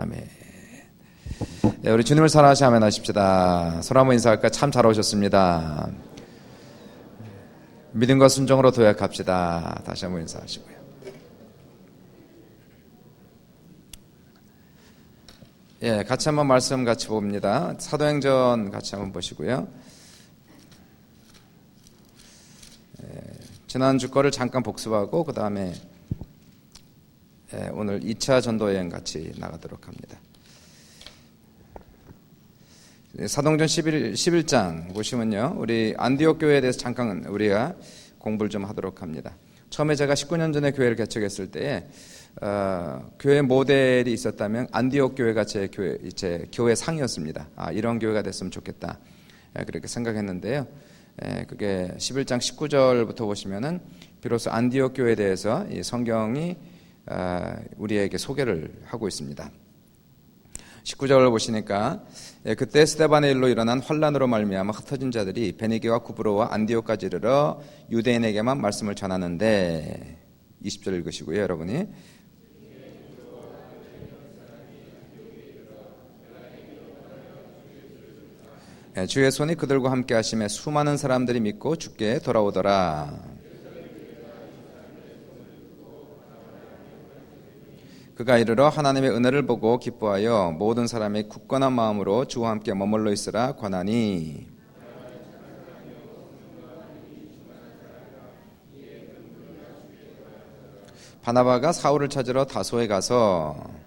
아멘. 네, 우리 주님을 사랑하시 아멘 하십시다. 서로 한번 인사할까? 참 잘 오셨습니다. 믿음과 순종으로 도약합시다. 다시 한번 인사하시고요. 예, 같이 한번 말씀 같이 봅니다. 사도행전 같이 한번 보시고요. 지난주 거를 잠깐 복습하고 그 다음에 오늘 2차 전도여행 같이 나가도록 합니다. 사도행전 11장 보시면요, 우리 안디옥 교회에 대해서 잠깐 우리가 공부를 좀 하도록 합니다. 처음에 제가 19년 전에 교회를 개척했을 때에 교회 모델이 있었다면 안디옥 교회가 제 교회 상이었습니다. 이런 교회가 됐으면 좋겠다, 그렇게 생각했는데요. 그게 11장 19절부터 보시면은 비로소 안디옥 교회에 대해서 이 성경이 우리에게 소개를 하고 있습니다. 19절을 보시니까 그때 스데반의 일로 일어난 환란으로 말미암아 흩어진 자들이 베니게와 구브로와 안디옥까지 이르러 유대인에게만 말씀을 전하는데, 20절 읽으시고요, 여러분이. 주의 손이 그들과 함께 하심에 수많은 사람들이 믿고 주께 돌아오더라. 그가 이르러 하나님의 은혜를 보고 기뻐하여 모든 사람이 굳건한 마음으로 주와 함께 머물러 있으라 권하니, 바나바가 사울을 찾으러 다소에 가서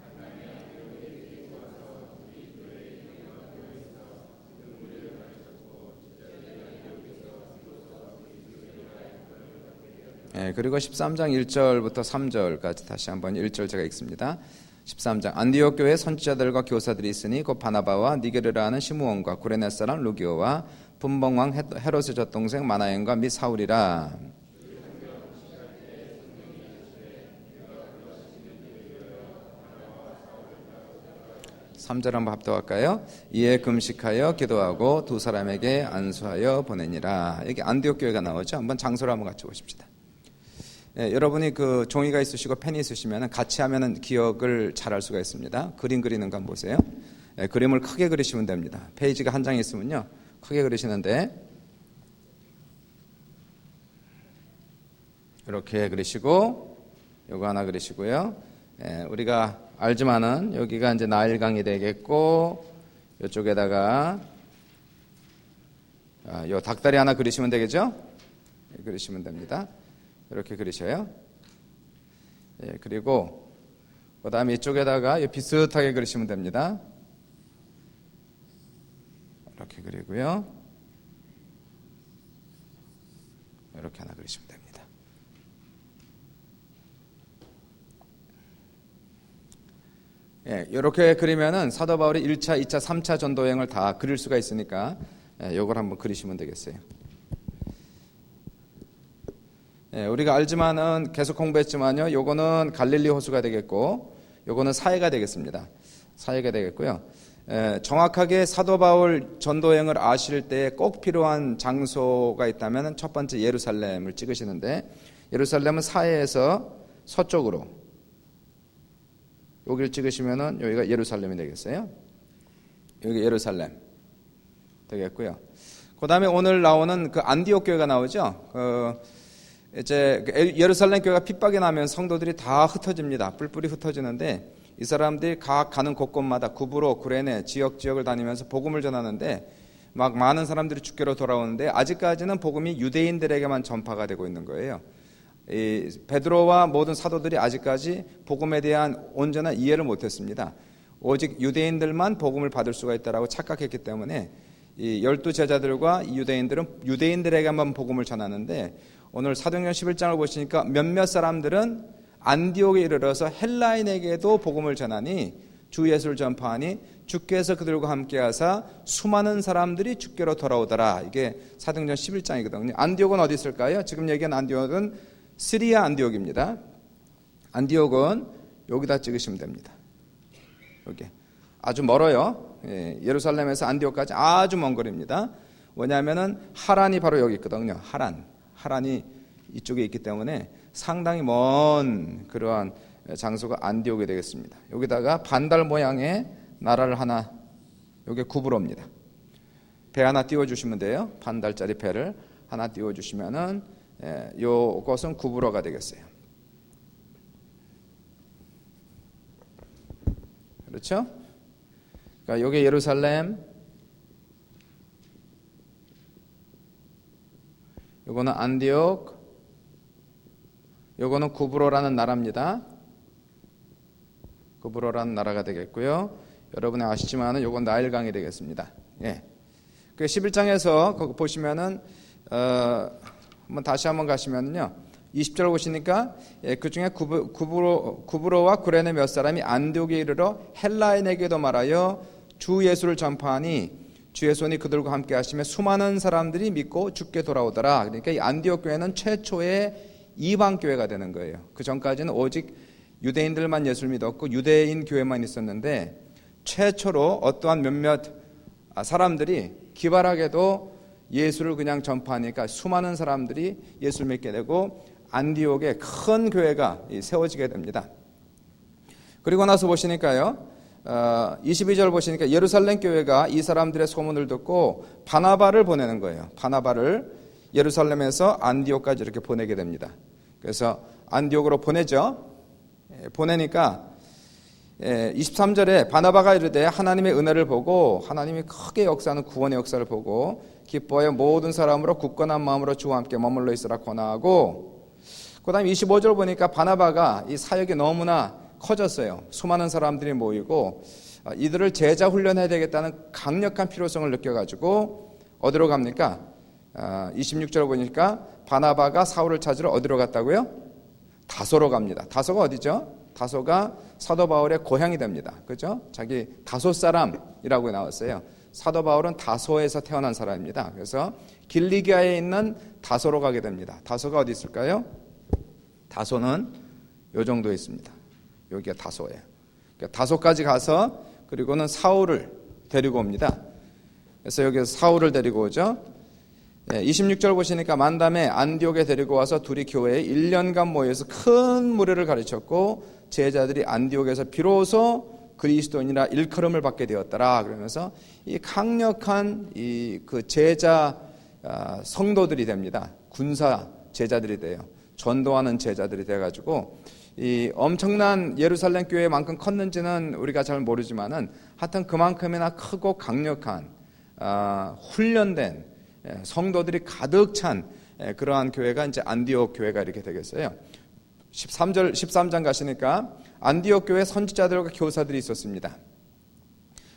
그리고 13장 1절부터 3절까지 다시 한번 1절 제가 읽습니다. 13장 안디옥 교회에 선지자들과 교사들이 있으니 곧 바나바와 니게르라 하는 시므온과 구레네 사람 루기오와 분봉왕 헤롯의 젖동생 마나엔과 및 사울이라. (3절) 한번 합독할까요? 이에 금식하여 기도하고 두 사람에게 안수하여 보내니라. 여기 안디옥 교회가 나오죠. 한번 장소를 한번 같이 보십시다. 여러분이 그 종이가 있으시고 펜이 있으시면 같이 하면은 기억을 잘 할 수가 있습니다. 그림 그리는 거 한번 보세요. 그림을 크게 그리시면 됩니다. 페이지가 한 장 있으면요, 크게 그리시는데 이렇게 그리시고 요거 하나 그리시고요. 우리가 알지만은 여기가 이제 나일강이 되겠고, 이쪽에다가 요 닭다리 하나 그리시면 되겠죠? 그리시면 됩니다. 이렇게 그리셔요. 그리고 그 다음에 이쪽에다가 비슷하게 그리시면 됩니다. 이렇게 그리고요. 이렇게 하나 그리시면 됩니다. 이렇게 그리면은 사도 바울이 1차, 2차, 3차 전도여행을 다 그릴 수가 있으니까 이걸 한번 그리시면 되겠어요. 우리가 알지만은 계속 공부했지만요, 요거는 갈릴리 호수가 되겠고 요거는 사해가 되겠습니다. 사해가 되겠고요. 정확하게 사도 바울 전도여행을 아실 때 꼭 필요한 장소가 있다면 첫 번째 예루살렘을 찍으시는데, 예루살렘은 사해에서 서쪽으로 여기를 찍으시면은 여기가 예루살렘이 되겠어요. 여기 예루살렘 되겠고요. 그 다음에 오늘 나오는 그 안디옥 교회가 나오죠. 이제 예루살렘 교회가 핍박이 나면 성도들이 다 흩어집니다. 뿔뿔이 흩어지는데, 이 사람들이 각 가는 곳곳마다 구브로, 구레네 지역을 다니면서 복음을 전하는데 막 많은 사람들이 주께로 돌아오는데, 아직까지는 복음이 유대인들에게만 전파가 되고 있는 거예요. 이 베드로와 모든 사도들이 아직까지 복음에 대한 온전한 이해를 못했습니다. 오직 유대인들만 복음을 받을 수가 있다라고 착각했기 때문에 이 12 제자들과 이 유대인들은 유대인들에게만 복음을 전하는데, 오늘 사도행전 11장을 보시니까 몇몇 사람들은 안디옥에 이르러서 헬라인에게도 복음을 전하니 주 예수를 전파하니 주께서 그들과 함께 하사 수많은 사람들이 주께로 돌아오더라. 이게 사도행전 11장이거든요. 안디옥은 어디 있을까요? 지금 얘기한 안디옥은 시리아 안디옥입니다. 안디옥은 여기다 찍으시면 됩니다. 여기 아주 멀어요. 예루살렘에서 안디옥까지 아주 먼 거리입니다. 왜냐하면은 하란이 바로 여기 있거든요. 하란이 이쪽에 있기 때문에 상당히 먼 그러한 장소가 안디옥이 되겠습니다. 여기다가 반달 모양의 나라를 하나, 이게 구브로입니다. 배 하나 띄워주시면 돼요. 반달짜리 배를 하나 띄워주시면은 요것은 구브로가 되겠어요. 그렇죠? 그러니까 요게 예루살렘, 요거는 안디옥, 요거는 구브로라는 나라입니다. 구브로라는 나라가 되겠고요. 여러분이 아시지만은 요건 나일강이 되겠습니다. 예. 그 11장에서 거기 보시면은 한번 다시 한번 가시면은요. 20절 보시니까 그 중에 구브로와 구레네 몇 사람이 안디옥에 이르러 헬라인에게도 말하여 주 예수를 전파하니 주의 손이 그들과 함께 하시며 수많은 사람들이 믿고 주께 돌아오더라. 그러니까 이 안디옥 교회는 최초의 이방 교회가 되는 거예요. 그 전까지는 오직 유대인들만 예수를 믿었고 유대인 교회만 있었는데 최초로 어떠한 몇몇 사람들이 기발하게도 예수를 그냥 전파하니까 수많은 사람들이 예수를 믿게 되고 안디옥에 큰 교회가 세워지게 됩니다. 그리고 나서 보시니까요. 22절 보시니까 예루살렘 교회가 이 사람들의 소문을 듣고 바나바를 보내는 거예요. 바나바를 예루살렘에서 안디옥까지 이렇게 보내게 됩니다. 그래서 안디옥으로 보내죠. 보내니까 23절에 바나바가 이르되 하나님의 은혜를 보고 하나님이 크게 역사하는 구원의 역사를 보고 기뻐하여 모든 사람으로 굳건한 마음으로 주와 함께 머물러 있으라 권하고, 그 다음에 25절 보니까 바나바가 이 사역이 너무나 커졌어요. 수많은 사람들이 모이고 이들을 제자 훈련해야 되겠다는 강력한 필요성을 느껴가지고 어디로 갑니까? 26절 보니까 바나바가 사울을 찾으러 어디로 갔다고요? 다소로 갑니다. 다소가 어디죠? 다소가 사도 바울의 고향이 됩니다. 그죠? 자기 다소 사람이라고 나왔어요. 사도 바울은 다소에서 태어난 사람입니다. 그래서 길리기아에 있는 다소로 가게 됩니다. 다소가 어디 있을까요? 다소는 요 정도에 있습니다. 여기가 다소예요. 그러니까 다소까지 가서 그리고는 사울을 데리고 옵니다. 그래서 여기서 사울을 데리고 오죠. 26절 보시니까 만담에 안디옥에 데리고 와서 둘이 교회에 1년간 모여서 큰 무리를 가르쳤고 제자들이 안디옥에서 비로소 그리스도인이라 일컬음을 받게 되었더라. 그러면서 이 강력한 그 제자 성도들이 됩니다. 군사 제자들이 돼요. 전도하는 제자들이 돼가지고 이 엄청난 예루살렘 교회만큼 컸는지는 우리가 잘 모르지만은 하여튼 그만큼이나 크고 강력한 훈련된 성도들이 가득 찬 그러한 교회가 이제 안디옥 교회가 이렇게 되겠어요. 13장 가시니까 안디옥 교회 선지자들과 교사들이 있었습니다.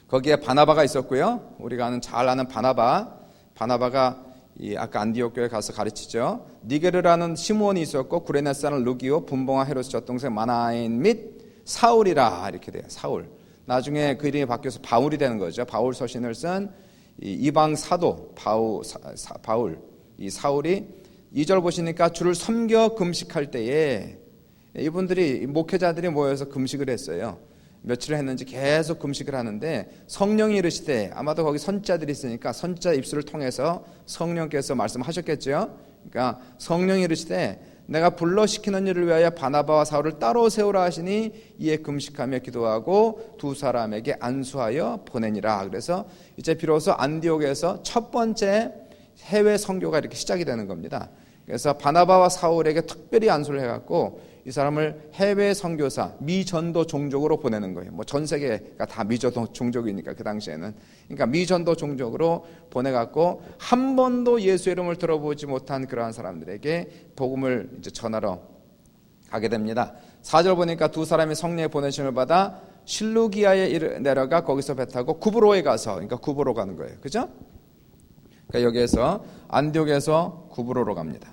거기에 바나바가 있었고요. 우리가 잘 아는 바나바가 이 아까 안디옥 교회 가서 가르치죠. 니게르라는 시므온이 있었고 구레네 사람 루기오, 분봉아 헤롯의 젖동생 마나인 및 사울이라 이렇게 돼요. 사울. 나중에 그 이름이 바뀌어서 바울이 되는 거죠. 바울 서신을 쓴 이방 사도 바울, 이 사울이 2절 보시니까 주를 섬겨 금식할 때에 이분들이 목회자들이 모여서 금식을 했어요. 며칠을 했는지 계속 금식을 하는데 성령이 이르시되, 아마도 거기 선지자들이 있으니까 선지자 입술을 통해서 성령께서 말씀하셨겠죠. 그러니까 성령이 이르시되 내가 불러 시키는 일을 위하여 바나바와 사울을 따로 세우라 하시니 이에 금식하며 기도하고 두 사람에게 안수하여 보내니라. 그래서 이제 비로소 안디옥에서 첫 번째 해외 선교가 이렇게 시작이 되는 겁니다. 그래서 바나바와 사울에게 특별히 안수를 해갖고 이 사람을 해외 선교사, 미전도 종족으로 보내는 거예요. 뭐 전 세계가 다 미전도 종족이니까 그 당시에는. 그러니까 미전도 종족으로 보내갖고 한 번도 예수 이름을 들어보지 못한 그러한 사람들에게 복음을 이제 전하러 가게 됩니다. 4절 보니까 두 사람이 성령의 보내심을 받아 실루기아에 내려가 거기서 배 타고 구브로에 가서, 그러니까 구브로 가는 거예요. 그죠? 그러니까 여기에서 안디옥에서 구브로로 갑니다.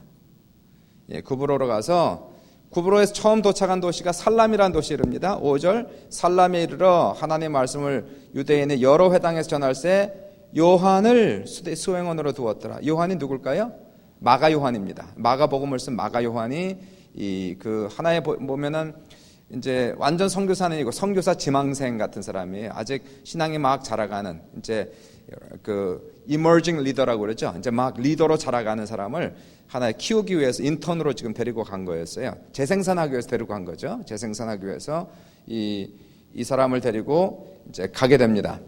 구브로로 가서 구브로에서 처음 도착한 도시가 살람이라는 도시에 이릅니다. 5절 살람에 이르러 하나님의 말씀을 유대인의 여러 회당에서 전할세 요한을 수행원으로 두었더라. 요한이 누굴까요? 마가 요한입니다. 마가복음을 쓴 마가 요한이 그 하나에 보면은 이제 완전 선교사는 아니고 선교사 지망생 같은 사람이에요. 아직 신앙이 막 자라가는 이제 그 emerging 리더라고 그러죠. 이제 막 리더로 자라가는 사람을 하나 키우기 위해서 인턴으로 지금 데리고 간 거였어요. 재생산하기 위해서 데리고 간 거죠. 재생산하기 위해서 이 사람을 데리고 이제 가게 됩니다.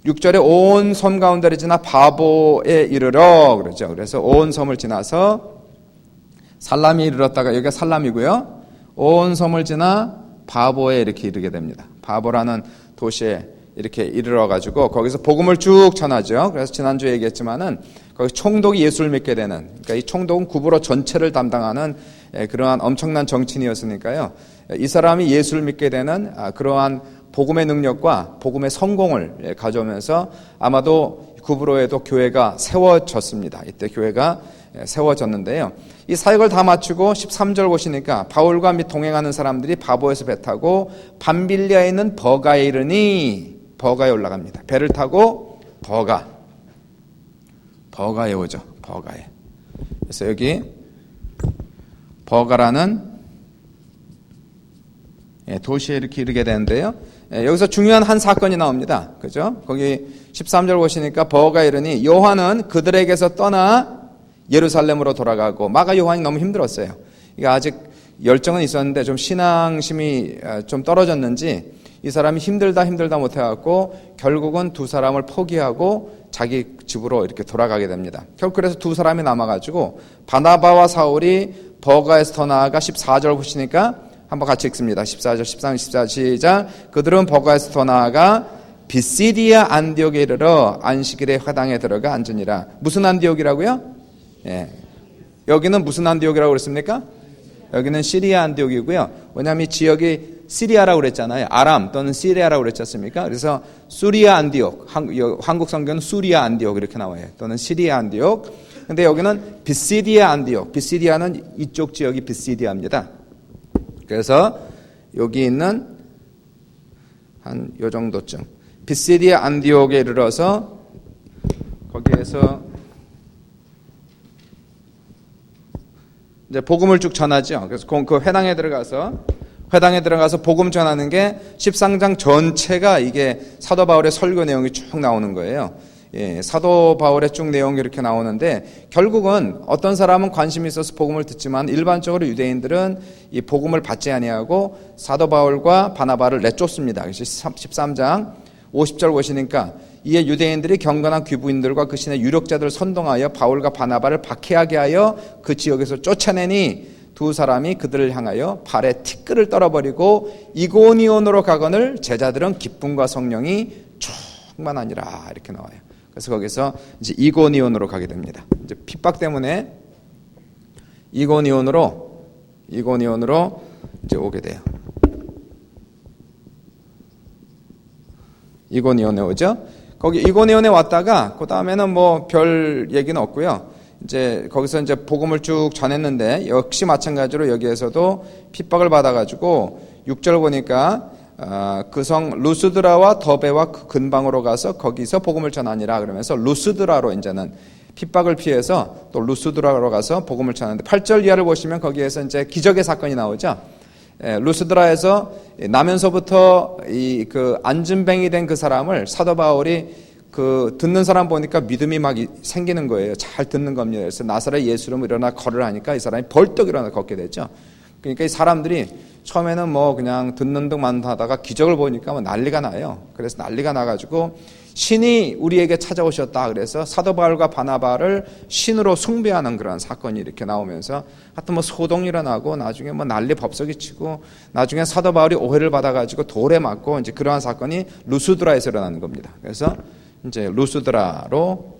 6절에 온 섬 가운데를 지나 바보에 이르러 그러죠. 그래서 온 섬을 지나서 살람이 이르렀다가 여기가 살람이고요. 온 섬을 지나 바보에 이렇게 이르게 됩니다. 바보라는 도시에 이렇게 이르러 가지고 거기서 복음을 쭉 전하죠. 그래서 지난주에 얘기했지만은 거기 총독이 예수를 믿게 되는, 그러니까 이 총독은 구브로 전체를 담당하는 그러한 엄청난 정치인이었으니까요. 이 사람이 예수를 믿게 되는 그러한 복음의 능력과 복음의 성공을 가져오면서 아마도 구브로에도 교회가 세워졌습니다. 이때 교회가 세워졌는데요. 이 사역을 다 마치고 13절 보시니까 바울과 및 동행하는 사람들이 바보에서 배 타고 밤빌리아에 있는 버가에 이르니 버가에 올라갑니다. 배를 타고 버가에 오죠. 버가에. 그래서 여기 버가라는 도시에 이렇게 이르게 되는데요. 여기서 중요한 한 사건이 나옵니다. 그죠? 거기 13절 보시니까 버가에 이르니 요한은 그들에게서 떠나 예루살렘으로 돌아가고 마가 요한이 너무 힘들었어요. 이게 아직 열정은 있었는데 좀 신앙심이 좀 떨어졌는지 이 사람이 힘들다 못해갖고 결국은 두 사람을 포기하고 자기 집으로 이렇게 돌아가게 됩니다. 결국 그래서 두 사람이 남아가지고 바나바와 사울이 버가에서 더 나아가 14절 보시니까 한번 같이 읽습니다. 14절, 13, 14 시작. 그들은 버가에서 더 나아가 비시디아 안디옥에 이르러 안식일에 회당에 들어가 앉으니라. 무슨 안디옥이라고요? 예. 여기는 무슨 안디옥이라고 그랬습니까? 여기는 시리아 안디옥이고요. 왜냐하면 이 지역이 시리아라고 그랬잖아요. 아람 또는 시리아라고 그랬지 않습니까? 그래서 수리아 안디옥, 한국 성경은 수리아 안디옥 이렇게 나와요. 또는 시리아 안디옥. 근데 여기는 비시디아 안디옥. 비시디아는 이쪽 지역이 비시디아입니다. 그래서 여기 있는 한 요 정도쯤 비시디아 안디옥에 이르러서 거기에서 이제 복음을 쭉 전하죠. 그래서 그 회당에 들어가서 복음 전하는 게 13장 전체가 이게 사도 바울의 설교 내용이 쭉 나오는 거예요. 예, 사도 바울의 쭉 내용이 이렇게 나오는데 결국은 어떤 사람은 관심이 있어서 복음을 듣지만 일반적으로 유대인들은 이 복음을 받지 아니하고 사도 바울과 바나바를 내쫓습니다. 그래서 13장 50절 보시니까 이에 유대인들이 경건한 귀부인들과 그 신의 유력자들을 선동하여 바울과 바나바를 박해하게 하여 그 지역에서 쫓아내니 두 사람이 그들을 향하여 발에 티끌을 떨어버리고 이고니온으로 가거늘 제자들은 기쁨과 성령이 충만하니라 이렇게 나와요. 그래서 거기서 이제 이고니온으로 가게 됩니다. 이제 핍박 때문에 이고니온으로 이제 오게 돼요. 이고니온에 오죠. 거기 이고니온에 왔다가 그 다음에는 뭐 별 얘기는 없고요. 이제 거기서 이제 복음을 쭉 전했는데 역시 마찬가지로 여기에서도 핍박을 받아가지고 6절 보니까 그 성 루스드라와 더베와 그 근방으로 가서 거기서 복음을 전하니라 그러면서 루스드라로 이제는 핍박을 피해서 또 루스드라로 가서 복음을 전하는데 8절 이하를 보시면 거기에서 이제 기적의 사건이 나오죠. 루스드라에서 나면서부터 그 안진뱅이 된 그 사람을 사도 바울이 그 듣는 사람 보니까 믿음이 막 생기는 거예요. 잘 듣는 겁니다. 그래서 나사렛 예수 이름으로 일어나 걸으라 하니까 이 사람이 벌떡 일어나 걷게 되죠. 그러니까 이 사람들이 처음에는 뭐 그냥 듣는 듯만 하다가 기적을 보니까 뭐 난리가 나요. 그래서 난리가 나가지고 신이 우리에게 찾아오셨다. 그래서 사도 바울과 바나바를 신으로 숭배하는 그런 사건이 이렇게 나오면서 하여튼 뭐 소동이 일어나고 나중에 뭐 난리 법석이 치고 나중에 사도 바울이 오해를 받아가지고 돌에 맞고 이제 그러한 사건이 루스드라에서 일어나는 겁니다. 그래서 이제 루스드라로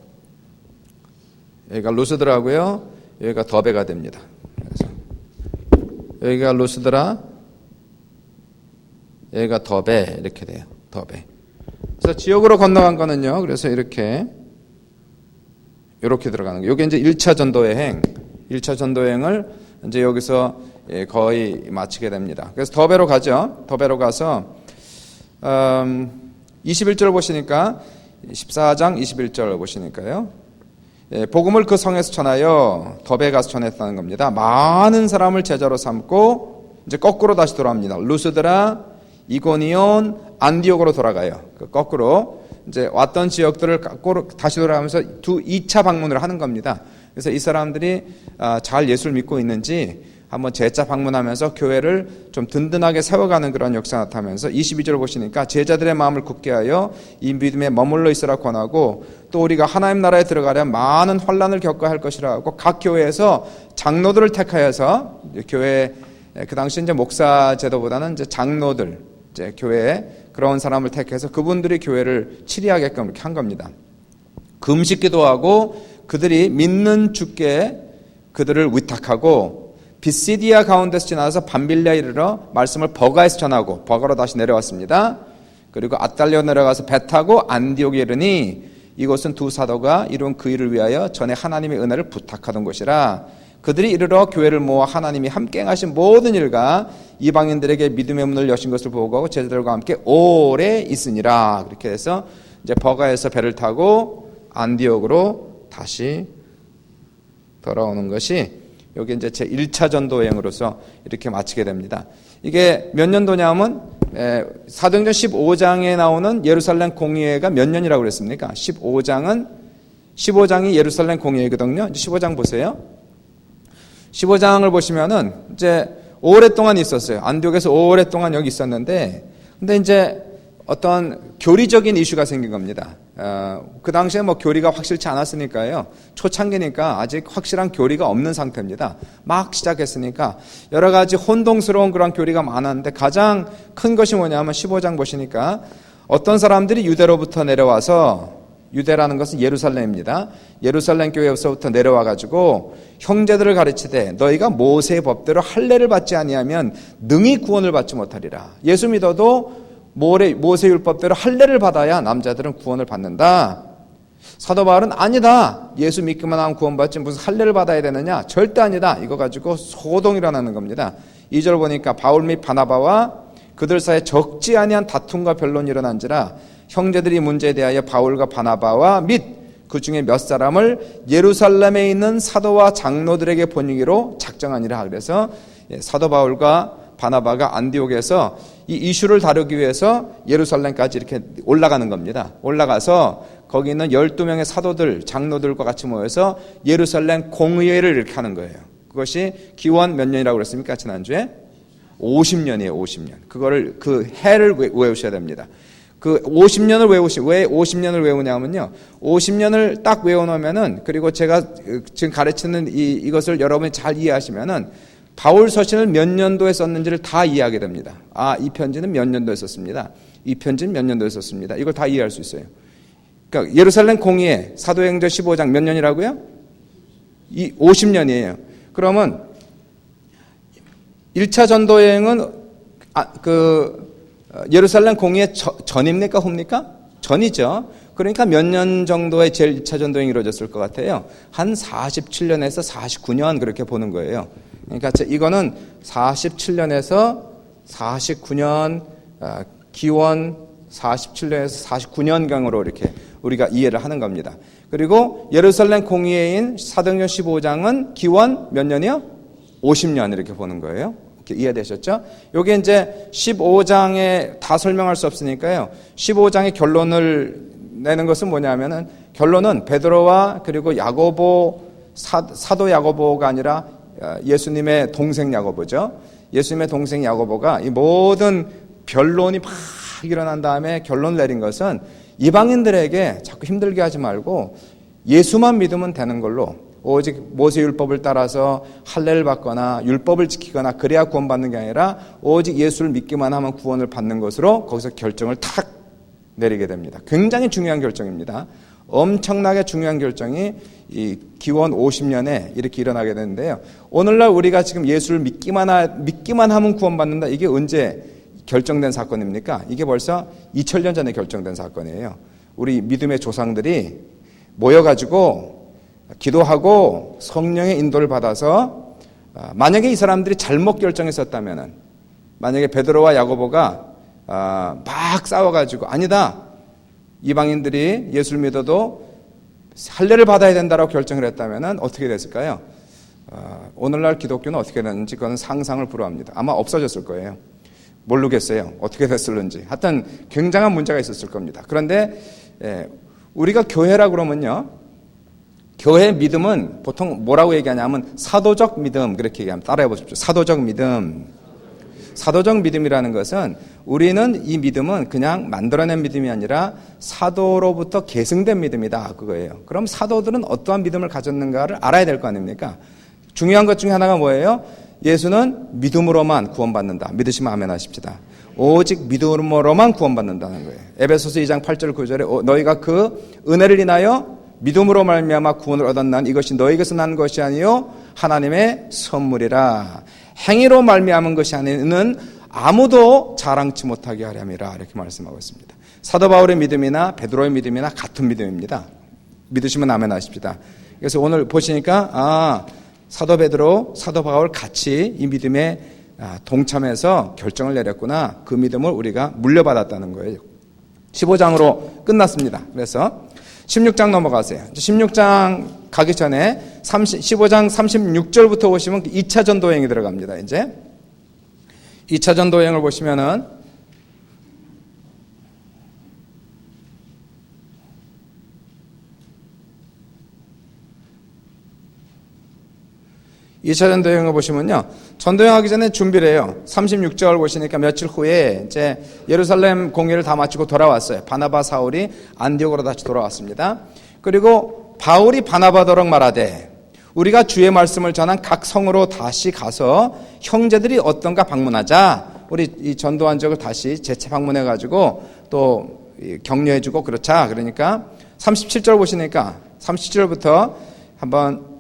여기가 루스드라고요. 여기가 더베가 됩니다. 그래서 여기가 루스드라, 여기가 더베 이렇게 돼요. 더베. 그래서 지역으로 건너간 거는요. 그래서 이렇게 들어가는 거예요. 이게 이제 1차 전도여행을 이제 여기서 거의 마치게 됩니다. 그래서 더베로 가죠. 더베로 가서 21절 보시니까 14장 21절 보시니까요. 복음을 그 성에서 전하여 더베에 가서 전했다는 겁니다. 많은 사람을 제자로 삼고 이제 거꾸로 다시 돌아옵니다. 루스드라, 이고니온, 안디옥으로 돌아가요. 거꾸로 이제 왔던 지역들을 거꾸로 다시 돌아가면서 2차 방문을 하는 겁니다. 그래서 이 사람들이 잘 예수를 믿고 있는지 한번 재차 방문하면서 교회를 좀 든든하게 세워가는 그런 역사가 나타나면서 22절을 보시니까 제자들의 마음을 굳게 하여 이 믿음에 머물러 있으라 권하고 또 우리가 하나님 나라에 들어가려면 많은 환난을 겪어야 할 것이라 하고 각 교회에서 장로들을 택하여서 교회 그 당시 이제 목사 제도보다는 이제 장로들 이제 교회에 그런 사람을 택해서 그분들이 교회를 치리하게끔 이렇게 한 겁니다. 금식기도 하고 그들이 믿는 주께 그들을 위탁하고 비시디아 가운데서 지나서 밤빌리아에 이르러 말씀을 버가에서 전하고 버가로 다시 내려왔습니다. 그리고 아달리아 내려가서 배 타고 안디옥에 이르니 이곳은 두 사도가 이룬 그 일을 위하여 전에 하나님의 은혜를 부탁하던 곳이라. 그들이 이르러 교회를 모아 하나님이 함께 하신 모든 일과 이방인들에게 믿음의 문을 여신 것을 보고 제자들과 함께 오래 있으니라. 그렇게 해서 이제 버가에서 배를 타고 안디옥으로 다시 돌아오는 것이 여기 이제 제 1차 전도 여행으로서 이렇게 마치게 됩니다. 이게 몇 년도냐면 사도행전 15장에 나오는 예루살렘 공의회가 몇 년이라고 그랬습니까? 15장이 예루살렘 공의회거든요. 15장 보세요. 15장을 보시면은 이제 오랫동안 있었어요. 안디옥에서 오랫동안 여기 있었는데, 근데 이제 어떤 교리적인 이슈가 생긴 겁니다. 그 당시에 뭐 교리가 확실치 않았으니까요. 초창기니까 아직 확실한 교리가 없는 상태입니다. 막 시작했으니까 여러 가지 혼동스러운 그런 교리가 많았는데 가장 큰 것이 뭐냐면 15장 보시니까 어떤 사람들이 유대로부터 내려와서, 유대라는 것은 예루살렘입니다. 예루살렘 교회에서부터 내려와 가지고 형제들을 가르치되 너희가 모세의 법대로 할례를 받지 아니하면 능히 구원을 받지 못하리라. 예수 믿어도 모세 율법대로 할례를 받아야 남자들은 구원을 받는다. 사도 바울은 아니다. 예수 믿기만 하면 구원받지 무슨 할례를 받아야 되느냐. 절대 아니다. 이거 가지고 소동이 일어나는 겁니다. 2절 보니까 바울 및 바나바와 그들 사이에 적지 아니한 다툼과 변론이 일어난지라 형제들이 문제에 대하여 바울과 바나바와 및 그 중에 몇 사람을 예루살렘에 있는 사도와 장로들에게 보내기로 작정하니라. 그래서 사도 바울과 바나바가 안디옥에서 이 이슈를 다루기 위해서 예루살렘까지 이렇게 올라가는 겁니다. 올라가서 거기 있는 12명의 사도들, 장로들과 같이 모여서 예루살렘 공의회를 이렇게 하는 거예요. 그것이 기원 몇 년이라고 그랬습니까? 지난주에? 50년이에요. 50년. 그거를 그 해를 외우셔야 됩니다. 그 50년을 왜 50년을 외우냐면요. 50년을 딱 외워놓으면은, 그리고 제가 지금 가르치는 이것을 여러분이 잘 이해하시면은 바울 서신을 몇 년도에 썼는지를 다 이해하게 됩니다. 이 편지는 몇 년도에 썼습니다. 이 편지는 몇 년도에 썼습니다. 이걸 다 이해할 수 있어요. 그러니까 예루살렘 공의회 사도행전 15장 몇 년이라고요? 50년이에요. 그러면 1차 전도 여행은 예루살렘 공의회 전입니까? 후입니까? 전이죠. 그러니까 몇 년 정도의 제일 1차 전도 여행이 이루어졌을 것 같아요. 한 47년에서 49년 그렇게 보는 거예요. 그러니까 이거는 47년에서 49년, 기원 47년에서 49년경으로 이렇게 우리가 이해를 하는 겁니다. 그리고 예루살렘 공의회인 사도행전 15장은 기원 몇 년이요? 50년 이렇게 보는 거예요. 이렇게 이해되셨죠? 요게 이제 15장에 다 설명할 수 없으니까요. 15장의 결론을 내는 것은 뭐냐면은, 결론은 베드로와 그리고 야고보, 사도 야고보가 아니라 예수님의 동생 야고보죠. 예수님의 동생 야고보가 이 모든 변론이 막 일어난 다음에 결론을 내린 것은 이방인들에게 자꾸 힘들게 하지 말고 예수만 믿으면 되는 걸로, 오직 모세 율법을 따라서 할례를 받거나 율법을 지키거나 그래야 구원받는 게 아니라 오직 예수를 믿기만 하면 구원을 받는 것으로 거기서 결정을 탁 내리게 됩니다. 굉장히 중요한 결정입니다. 엄청나게 중요한 결정이 이 기원 50년에 이렇게 일어나게 되는데요. 오늘날 우리가 지금 예수를 믿기만 하면 구원받는다. 이게 언제 결정된 사건입니까? 이게 벌써 2000년 전에 결정된 사건이에요. 우리 믿음의 조상들이 모여가지고 기도하고 성령의 인도를 받아서, 만약에 이 사람들이 잘못 결정했었다면은, 만약에 베드로와 야고보가 막 싸워가지고 아니다, 이방인들이 예수를 믿어도 할례를 받아야 된다라고 결정을 했다면 어떻게 됐을까요? 오늘날 기독교는 어떻게 되는지 그건 상상을 불허합니다. 아마 없어졌을 거예요. 모르겠어요. 어떻게 됐을는지. 하여튼 굉장한 문제가 있었을 겁니다. 그런데 우리가 교회라 그러면요. 교회 믿음은 보통 뭐라고 얘기하냐면 사도적 믿음 그렇게 얘기합니다. 따라해 보십시오. 사도적 믿음. 사도적 믿음이라는 것은 우리는 이 믿음은 그냥 만들어낸 믿음이 아니라 사도로부터 계승된 믿음이다. 그거예요. 그럼 사도들은 어떠한 믿음을 가졌는가를 알아야 될 거 아닙니까? 중요한 것 중에 하나가 뭐예요? 예수는 믿음으로만 구원받는다. 믿으시면 아멘 하십시다. 오직 믿음으로만 구원받는다는 거예요. 에베소서 2장 8절 9절에 너희가 그 은혜를 인하여 믿음으로 말미암아 구원을 얻었난 이것이 너희에게서 난 것이 아니요 하나님의 선물이라. 행위로 말미암은 것이 아니는 아무도 자랑치 못하게 하렴이라 이렇게 말씀하고 있습니다. 사도 바울의 믿음이나 베드로의 믿음이나 같은 믿음입니다. 믿으시면 아멘 하십시다. 그래서 오늘 보시니까 사도 베드로, 사도 바울 같이 이 믿음에 동참해서 결정을 내렸구나. 그 믿음을 우리가 물려받았다는 거예요. 15장으로 끝났습니다. 그래서 16장 넘어가세요. 16장 가기 전에 15장 36절부터 보시면 2차 전도여행이 들어갑니다. 이제 2차 전도여행을 보시면은 2차 전도여행을 보시면요. 전도여행하기 전에 준비를 해요. 36절 보시니까 며칠 후에 이제 예루살렘 공회를 다 마치고 돌아왔어요. 바나바 사울이 안디옥으로 다시 돌아왔습니다. 그리고 바울이 바나바더러 말하되 우리가 주의 말씀을 전한 각 성으로 다시 가서 형제들이 어떤가 방문하자. 우리 이 전도한 적을 다시 재차 방문해 가지고 또 격려해 주고 그렇자. 그러니까 37절 보시니까 37절부터 한번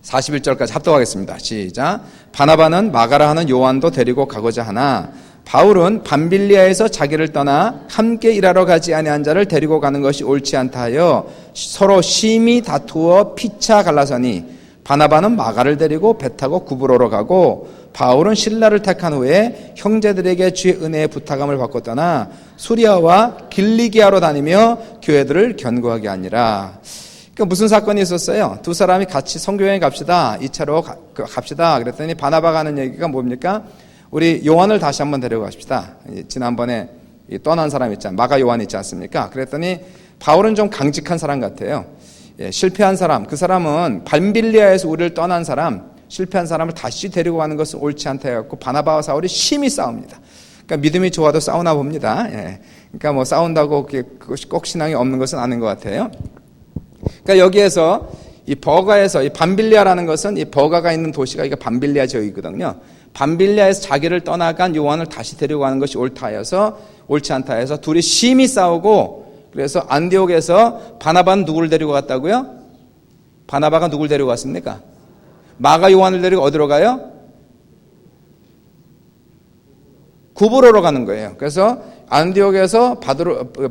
41절까지 합독하겠습니다. 시작. 바나바는 마가라 하는 요한도 데리고 가고자 하나 바울은 밤빌리아에서 자기를 떠나 함께 일하러 가지 아니한 자를 데리고 가는 것이 옳지 않다 하여 서로 심히 다투어 피차 갈라서니 바나바는 마가를 데리고 배 타고 구브로로 가고 바울은 실라를 택한 후에 형제들에게 주의 은혜의 부탁함을 받고 떠나 수리아와 길리기아로 다니며 교회들을 견고하게 하니라. 그러니까 무슨 사건이 있었어요? 두 사람이 같이 선교여행 갑시다. 2차로 갑시다. 그랬더니 바나바가 하는 얘기가 뭡니까? 우리 요한을 다시 한번 데려가십시다. 지난번에 떠난 사람 있잖아요. 마가 요한 있지 않습니까? 그랬더니 바울은 좀 강직한 사람 같아요. 실패한 사람. 그 사람은 밤빌리아에서 우리를 떠난 사람, 실패한 사람을 다시 데리고 가는 것은 옳지 않다 해갖고 바나바와 사울이 심히 싸웁니다. 그러니까 믿음이 좋아도 싸우나 봅니다. 그러니까 뭐 싸운다고 그것이 꼭 신앙이 없는 것은 아닌 것 같아요. 그러니까 여기에서 이 버가에서 이 밤빌리아라는 것은 이 버가가 있는 도시가 이게 밤빌리아 지역이거든요. 밤빌리아에서 자기를 떠나간 요한을 다시 데리고 가는 것이 옳지 않다 해서 둘이 심히 싸우고 그래서 안디옥에서 바나바는 누구를 데리고 갔다고요? 바나바가 누구를 데리고 갔습니까? 마가 요한을 데리고 어디로 가요? 구브로로 가는 거예요. 그래서 안디옥에서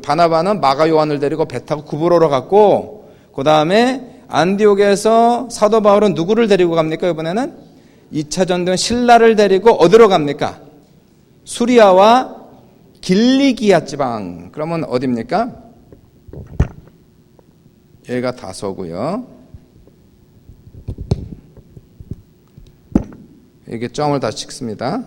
바나바는 마가 요한을 데리고 배 타고 구브로로 갔고 그 다음에 안디옥에서 사도 바울은 누구를 데리고 갑니까? 이번에는 2차 전도는 신라를 데리고 어디로 갑니까? 수리아와 길리기아 지방. 그러면 어디입니까? 여기가 다소고요. 이게 점을 다 찍습니다.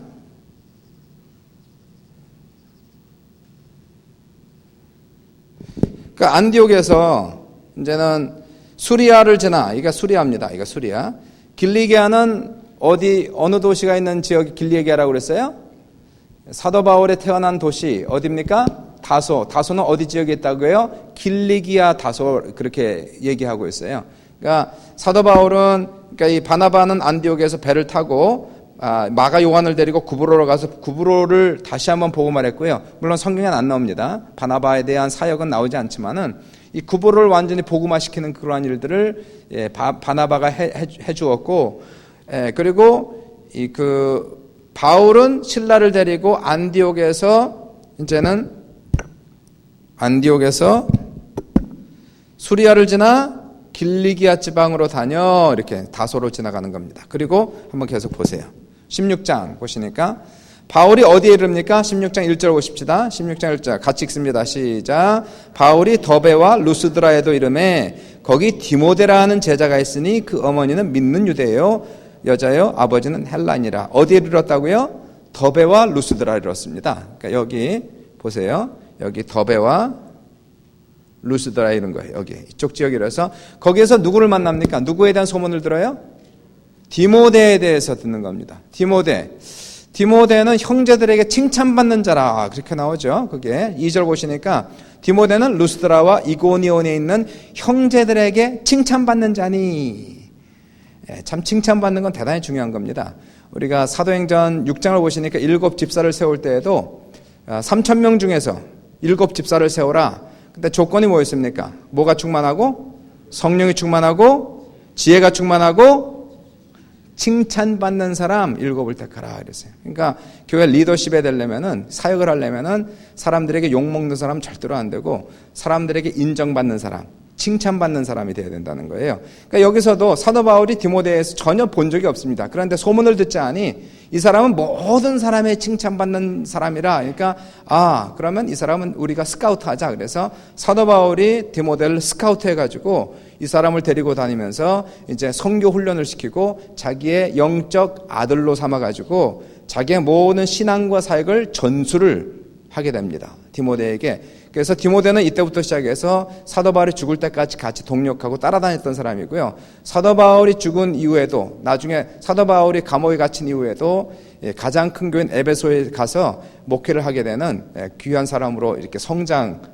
그러니까 안디옥에서 이제는 수리아를 지나, 이게 수리아입니다. 이거 수리아. 길리기아는 어느 도시가 있는 지역이 길리기아라고 그랬어요? 사도 바울에 태어난 도시 어디입니까? 다소. 다소는 어디 지역에 있다고요? 길리기아 다소 그렇게 얘기하고 있어요. 그러니까 사도 바울은 그러니까 이 바나바는 안디옥에서 배를 타고 마가 요한을 데리고 구브로로 가서 구브로를 다시 한번 복음화했고요. 물론 성경에는 안 나옵니다. 바나바에 대한 사역은 나오지 않지만은 이 구브로를 완전히 복음화시키는 그러한 일들을 바나바가 해 주었고, 그리고 바울은 신라를 데리고 안디옥에서 수리아를 지나 길리기아 지방으로 다녀 이렇게 다소로 지나가는 겁니다. 그리고 한번 계속 보세요. 16장 보시니까 바울이 어디에 이릅니까? 16장 1절 보십시다. 16장 1절 같이 읽습니다. 시작. 바울이 더베와 루스드라에도 이르매 거기 디모데라는 제자가 있으니 그 어머니는 믿는 유대요 여자요 아버지는 헬라니라. 어디에 이르렀다고요? 더베와 루스드라에 이르렀습니다. 그러니까 여기 보세요. 여기 더베와 루스드라에 이른 거예요. 여기 이쪽 지역이라서 거기에서 누구를 만납니까? 누구에 대한 소문을 들어요? 디모데에 대해서 듣는 겁니다. 디모데는 형제들에게 칭찬받는 자라 그렇게 나오죠. 그게 2절 보시니까 디모데는 루스드라와 이고니온에 있는 형제들에게 칭찬받는 자니. 참 칭찬받는 건 대단히 중요한 겁니다. 우리가 사도행전 6장을 보시니까 7 집사를 세울 때에도 3,000명 중에서 7 집사를 세워라. 근데 조건이 뭐였습니까? 뭐가 충만하고 성령이 충만하고 지혜가 충만하고 칭찬받는 사람 7을 택하라 그랬어요. 그러니까 교회 리더십에 되려면은 사역을 하려면은 사람들에게 욕먹는 사람 절대로 안 되고 사람들에게 인정받는 사람, 칭찬받는 사람이 되어야 된다는 거예요. 그러니까 여기서도 사도 바울이 디모데에서 전혀 본 적이 없습니다. 그런데 소문을 듣자 하니 이 사람은 모든 사람의 칭찬받는 사람이라. 그러니까 그러면 이 사람은 우리가 스카우트 하자. 그래서 사도 바울이 디모데를 스카우트 해가지고 이 사람을 데리고 다니면서 이제 선교 훈련을 시키고 자기의 영적 아들로 삼아가지고 자기의 모든 신앙과 사역을 전수를 하게 됩니다. 디모데에게. 그래서 디모데는 이때부터 시작해서 사도 바울이 죽을 때까지 같이 동력하고 따라다녔던 사람이고요. 사도 바울이 죽은 이후에도 나중에 사도 바울이 감옥에 갇힌 이후에도 가장 큰 교회인 에베소에 가서 목회를 하게 되는 귀한 사람으로 이렇게 성장하게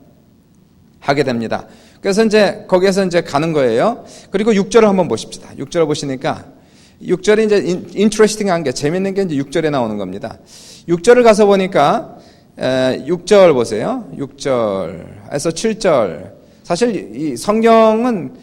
됩니다. 그래서 이제 거기에서 이제 가는 거예요. 그리고 6절을 한번 보십시다. 6절을 보시니까 6절이 이제 인트레스팅한 게 재밌는 게 이제 6절에 나오는 겁니다. 6절을 가서 보니까 6절 보세요. 6절에서 7절. 사실 이 성경은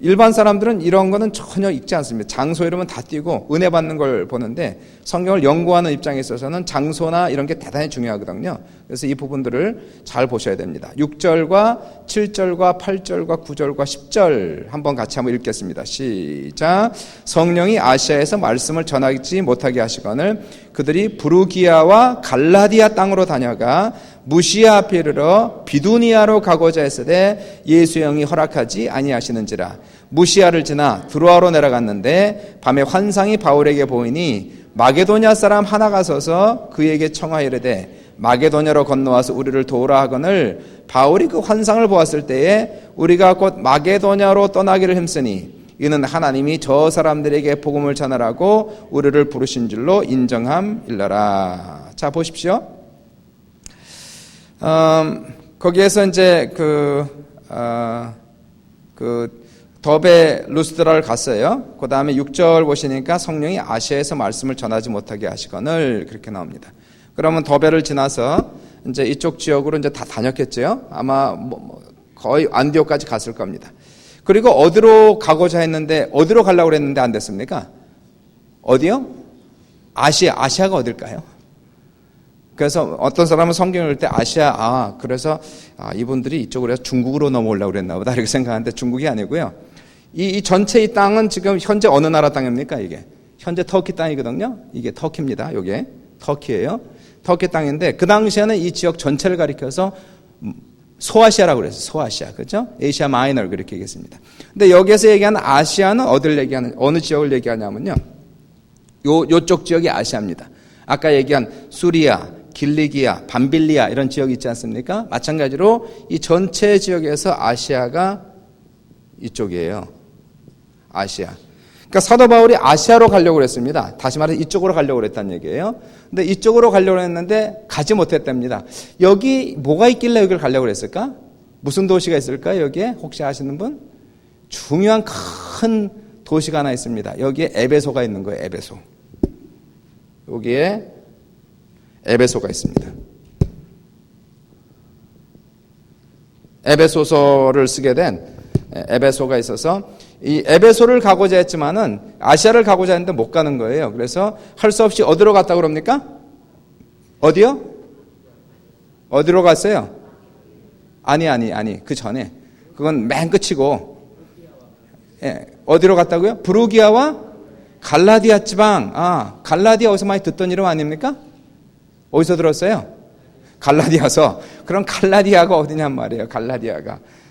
일반 사람들은 이런 거는 전혀 읽지 않습니다. 장소 이름은 다 띄고 은혜 받는 걸 보는데 성경을 연구하는 입장에 있어서는 장소나 이런 게 대단히 중요하거든요. 그래서 이 부분들을 잘 보셔야 됩니다. 6절과 7절과 8절과 9절과 10절 한번 같이 한번 읽겠습니다. 시작. 성령이 아시아에서 말씀을 전하지 못하게 하시거늘 그들이 부르기아와 갈라디아 땅으로 다녀가 무시아 앞에 이르러 비두니아로 가고자 했으되 예수의 영이 허락하지 아니하시는지라. 무시아를 지나 드로아로 내려갔는데 밤에 환상이 바울에게 보이니 마게도냐 사람 하나가 서서 그에게 청하이르되 마게도냐로 건너와서 우리를 도우라 하거늘 바울이 그 환상을 보았을 때에 우리가 곧 마게도냐로 떠나기를 힘쓰니 이는 하나님이 저 사람들에게 복음을 전하라고 우리를 부르신 줄로 인정함일러라. 자 보십시오. 거기에서 이제 더베 루스드라를 갔어요. 그 다음에 6절 보시니까 성령이 아시아에서 말씀을 전하지 못하게 하시거늘 그렇게 나옵니다. 그러면 더베를 지나서 이제 이쪽 지역으로 이제 다 다녔겠죠. 아마 거의 안디옥까지 갔을 겁니다. 그리고 어디로 가고자 했는데 어디로 가려고 했는데 안 됐습니까? 어디요? 아시아가 어딜까요? 그래서 어떤 사람은 성경을 읽을 때 아시아, 그래서 이분들이 이쪽으로 해서 중국으로 넘어오려고 그랬나 보다 이렇게 생각하는데 중국이 아니고요. 이 전체 이 땅은 지금 현재 어느 나라 땅입니까? 이게 현재 터키 땅이거든요. 이게 터키입니다. 이게 터키예요. 터키 땅인데 그 당시에는 이 지역 전체를 가리켜서 소아시아라고 그랬어요. 소아시아, 그렇죠? 에이시아 마이너 그렇게 얘기했습니다. 근데 여기에서 얘기하는 아시아는 어느 지역을 얘기하냐면요. 요쪽 지역이 아시아입니다. 아까 얘기한 수리아, 길리기아, 밤빌리아 이런 지역이 있지 않습니까? 마찬가지로 이 전체 지역에서 아시아가 이쪽이에요. 아시아. 그러니까 사도 바울이 아시아로 가려고 했습니다. 다시 말해서 이쪽으로 가려고 했다는 얘기예요. 근데 이쪽으로 가려고 했는데 가지 못했답니다. 여기 뭐가 있길래 여기를 가려고 했을까? 무슨 도시가 있을까? 여기에 혹시 아시는 분? 중요한 큰 도시가 하나 있습니다. 여기에 에베소가 있는 거예요. 에베소. 여기에 에베소가 있습니다. 에베소서를 쓰게 된 에베소가 있어서 이 에베소를 가고자 했지만은 아시아를 가고자 했는데 못 가는 거예요. 그래서 할 수 없이 어디로 갔다 그럽니까? 어디요? 어디로 갔어요? 아니. 그 전에. 그건 맨 끝이고. 어디로 갔다고요? 부르기아와 갈라디아 지방. 갈라디아 어디서 많이 듣던 이름 아닙니까? 어디서 들었어요? 갈라디아서. 그럼 갈라디아가 어디냔 말이에요.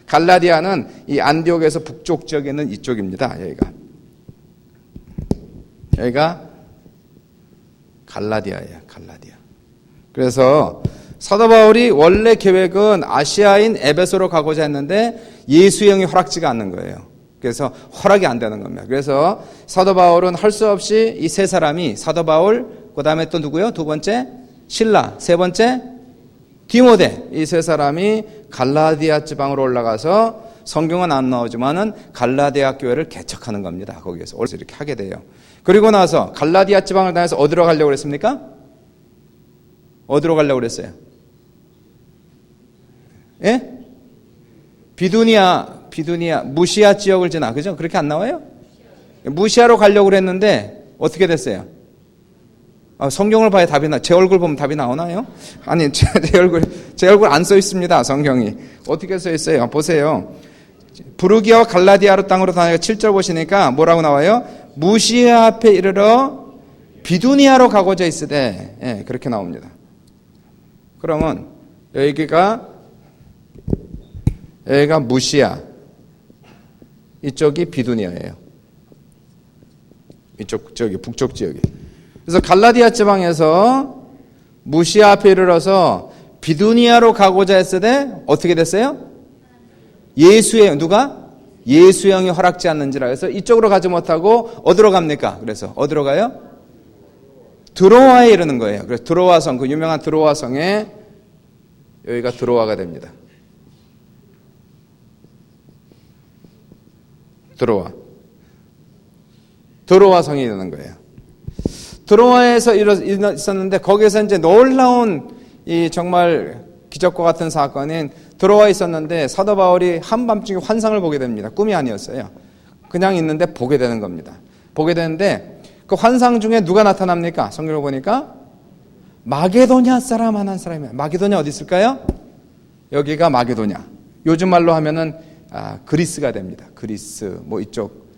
갈라디아는 이 안디옥에서 북쪽 지역에 있는 이쪽입니다. 여기가 갈라디아예요. 갈라디아. 그래서 사도 바울이 원래 계획은 아시아인 에베소로 가고자 했는데 예수형이 허락지가 않는 거예요. 그래서 허락이 안 되는 겁니다. 그래서 사도 바울은 할 수 없이 이 세 사람이 사도 바울, 그 다음에 또 누구요? 두 번째 실라, 세 번째 디모데, 이 세 사람이 갈라디아 지방으로 올라가서 성경은 안 나오지만은 갈라디아 교회를 개척하는 겁니다. 거기에서 이렇게 하게 돼요. 그리고 나서 갈라디아 지방을 다녀서 어디로 가려고 그랬습니까? 어디로 가려고 그랬어요? 예? 비두니아, 무시아 지역을 지나, 그죠? 그렇게 안 나와요? 무시아로 가려고 그랬는데 어떻게 됐어요? 성경을 봐야 답이 제 얼굴 보면 답이 나오나요? 아니, 제 얼굴 안 써 있습니다. 성경이. 어떻게 써 있어요? 보세요. 부르기아와 갈라디아로 땅으로 다녀가 7절 보시니까 뭐라고 나와요? 무시아 앞에 이르러 비두니아로 가고자 있으되, 예, 그렇게 나옵니다. 그러면 여기가 무시아, 이쪽이 비두니아예요. 이쪽 저기 북쪽 지역이. 그래서 갈라디아 지방에서 무시아 앞에 이르러서 비두니아로 가고자 했을 때 어떻게 됐어요? 누가? 예수형이 허락지 않는지라 해서 이쪽으로 가지 못하고 어디로 갑니까? 그래서 어디로 가요? 드로아에 이르는 거예요. 그래서 드로아 성, 그 유명한 드로아 성에 여기가 드로아가 됩니다. 드로아 성이 되는 거예요. 드로아에서 있었는데 거기에서 이제 놀라운 이 정말 기적과 같은 사건인 드로아에 있었는데 사도 바울이 한밤중에 환상을 보게 됩니다. 꿈이 아니었어요. 그냥 있는데 보게 되는 겁니다. 보게 되는데 그 환상 중에 누가 나타납니까? 성경을 보니까 마게도냐 사람 하는 사람이에요. 마게도냐 어디 있을까요? 여기가 마게도냐. 요즘 말로 하면은 그리스가 됩니다. 그리스 뭐 이쪽.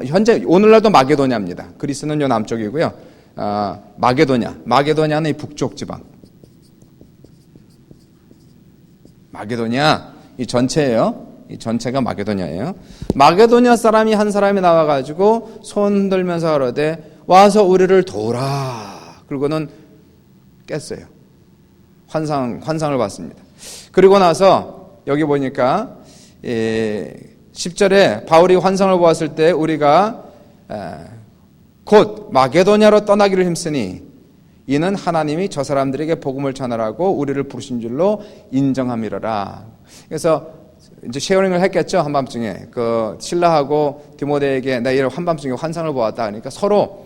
현재 오늘날도 마게도냐입니다. 그리스는 요 남쪽이고요. 마게도냐는 이 북쪽 지방. 마게도냐 이 전체예요. 이 전체가 마게도냐예요. 마게도냐 사람이 한 사람이 나와가지고 손 흔들면서 하러되 와서 우리를 도우라. 그리고는 깼어요. 환상을 봤습니다. 그리고 나서 여기 보니까 10절에 바울이 환상을 보았을 때 우리가 곧 마게도냐로 떠나기를 힘쓰니 이는 하나님이 저 사람들에게 복음을 전하라고 우리를 부르신 줄로 인정함이로라. 그래서 이제 쉐어링을 했겠죠. 한밤중에 그 실라하고 디모데에게 나 이런 한밤중에 환상을 보았다. 그러니까 서로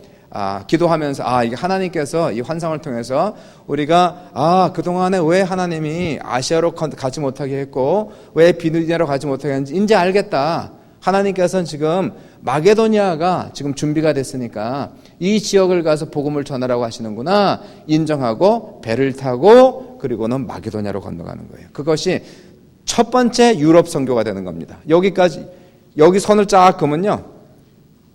기도하면서 이게 하나님께서 이 환상을 통해서 우리가 그동안에 왜 하나님이 아시아로 가지 못하게 했고 왜 비두니아로 가지 못하게 했는지 이제 알겠다. 하나님께서는 지금 마게도니아가 지금 준비가 됐으니까 이 지역을 가서 복음을 전하라고 하시는구나 인정하고 배를 타고 그리고는 마게도니아로 건너가는 거예요. 그것이 첫 번째 유럽 선교가 되는 겁니다. 여기 선을 쫙 그으면요.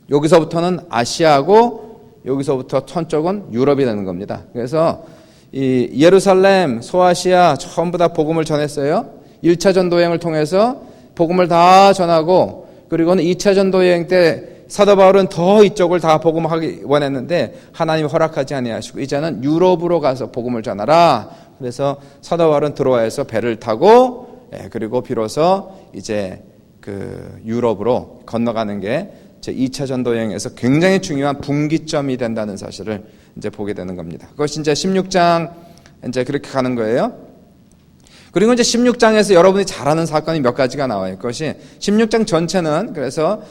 여기서부터는 아시아고 여기서부터 천쪽은 유럽이 되는 겁니다. 그래서 이 예루살렘, 소아시아 전부 다 복음을 전했어요. 1차 전도 여행을 통해서 복음을 다 전하고 그리고는 2차 전도 여행 때 사도 바울은 더 이쪽을 다 복음하기 원했는데 하나님이 허락하지 아니하시고 이제는 유럽으로 가서 복음을 전하라. 그래서 사도 바울은 드로아에서 배를 타고 그리고 비로소 이제 그 유럽으로 건너가는 게 제 2차 전도 여행에서 굉장히 중요한 분기점이 된다는 사실을 이제 보게 되는 겁니다. 그것이 이제 16장 이제 그렇게 가는 거예요. 그리고 이제 16장에서 여러분이 잘 아는 사건이 몇 가지가 나와요. 그것이 16장 전체는 그래서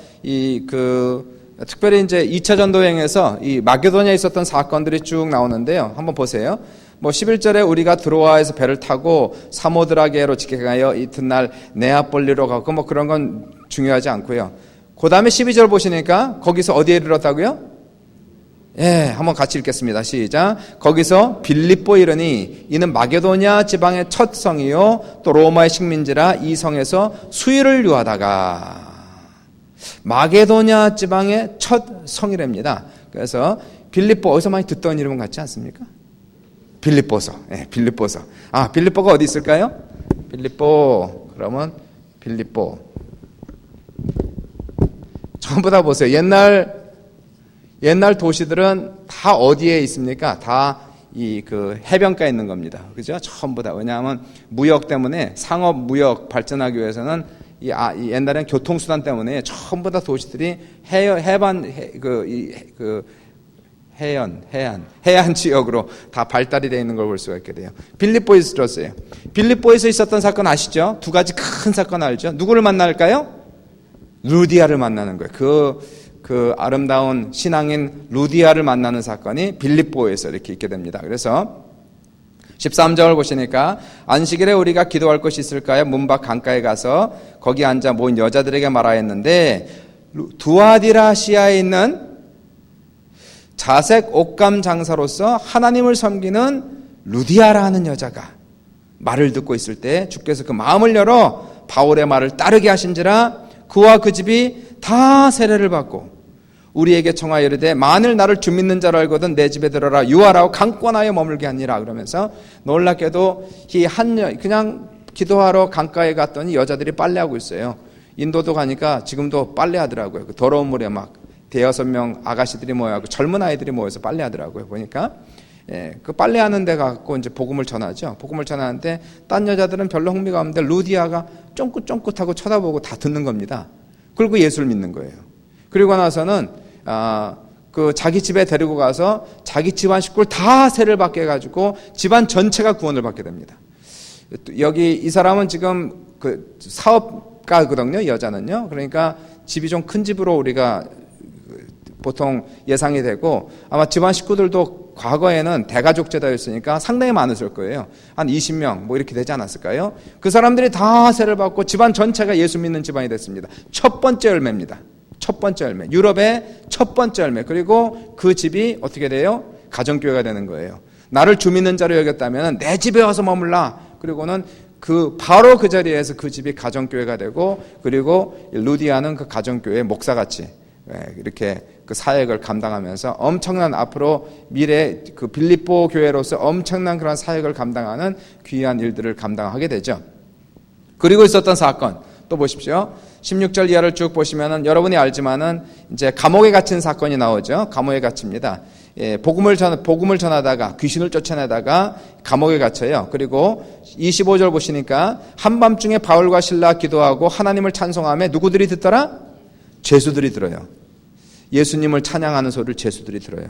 특별히 이제 2차 전도 여행에서 이 마게도냐에 있었던 사건들이 쭉 나오는데요. 한번 보세요. 11절에 우리가 드로아에서 배를 타고 사모드라게로 직행하여 이튿날 네아폴리로 가고 그런 건 중요하지 않고요. 그 다음에 12절 보시니까 거기서 어디에 이르렀다고요? 한번 같이 읽겠습니다. 시작. 거기서 빌립보에 이르니 이는 마게도냐 지방의 첫 성이요 또 로마의 식민지라 이 성에서 수일을 유하다가 마게도냐 지방의 첫 성이랍니다. 그래서 빌립보 어디서 많이 듣던 이름 같지 않습니까? 빌립보서. 예, 빌립보서. 빌립보가 어디 있을까요? 빌립보. 그러면 빌립보. 전부 다 보세요. 옛날 도시들은 다 어디에 있습니까? 다 그 해변가에 있는 겁니다. 그죠? 전부 다. 왜냐하면 무역 때문에 상업 무역 발전하기 위해서는 옛날엔 교통수단 때문에 전부 다 도시들이 해안 지역으로 다 발달이 되어 있는 걸 볼 수가 있게 돼요. 빌립보에서 들었어요. 빌립보에서 있었던 사건 아시죠? 두 가지 큰 사건 알죠? 누구를 만날까요? 루디아를 만나는 거예요. 그 아름다운 신앙인 루디아를 만나는 사건이 빌립보에서 이렇게 있게 됩니다. 그래서 13절을 보시니까 안식일에 우리가 기도할 것이 있을까요? 문 밖 강가에 가서 거기 앉아 모인 여자들에게 말하였는데 두아디라시아에 있는 자색 옷감 장사로서 하나님을 섬기는 루디아라 하는 여자가 말을 듣고 있을 때 주께서 그 마음을 열어 바울의 말을 따르게 하신지라 그와 그 집이 다 세례를 받고 우리에게 청하여 이르되 만일 나를 주 믿는 자로 알거든 내 집에 들어라 유하라고 강권하여 머물게 하니라. 그러면서 놀랍게도 그냥 기도하러 강가에 갔더니 여자들이 빨래하고 있어요. 인도도 가니까 지금도 빨래하더라고요. 그 더러운 물에 막 대여섯 명 아가씨들이 모여서 젊은 아이들이 모여서 빨래하더라고요. 보니까 그 빨래하는 데 갖고 이제 복음을 전하죠. 복음을 전하는데 딴 여자들은 별로 흥미가 없는데 루디아가 쫑긋쫑긋하고 쳐다보고 다 듣는 겁니다. 그리고 예수를 믿는 거예요. 그리고 나서는 그 자기 집에 데리고 가서 자기 집안 식구를 다 세례를 받게 해가지고 집안 전체가 구원을 받게 됩니다. 여기 이 사람은 지금 그 사업가거든요. 여자는요. 그러니까 집이 좀 큰 집으로 우리가 보통 예상이 되고 아마 집안 식구들도 과거에는 대가족 제도였으니까 상당히 많았을 거예요. 한 20명 뭐 이렇게 되지 않았을까요? 그 사람들이 다 세례를 받고 집안 전체가 예수 믿는 집안이 됐습니다. 첫 번째 열매입니다. 첫 번째 열매. 유럽의 첫 번째 열매. 그리고 그 집이 어떻게 돼요? 가정교회가 되는 거예요. 나를 주 믿는 자로 여겼다면 내 집에 와서 머물라. 그리고는 바로 그 자리에서 그 집이 가정교회가 되고 그리고 루디아는 그 가정교회의 목사같이 이렇게 그 사역을 감당하면서 엄청난 앞으로 미래 그 빌립보 교회로서 엄청난 그런 사역을 감당하는 귀한 일들을 감당하게 되죠. 그리고 있었던 사건 또 보십시오. 16절 이하를 쭉 보시면은 여러분이 알지만은 이제 감옥에 갇힌 사건이 나오죠. 감옥에 갇힙니다. 복음을 전하다가 귀신을 쫓아내다가 감옥에 갇혀요. 그리고 25절 보시니까 한밤중에 바울과 실라 기도하고 하나님을 찬송하며 누구들이 듣더라? 죄수들이 들어요. 예수님을 찬양하는 소리를 죄수들이 들어요.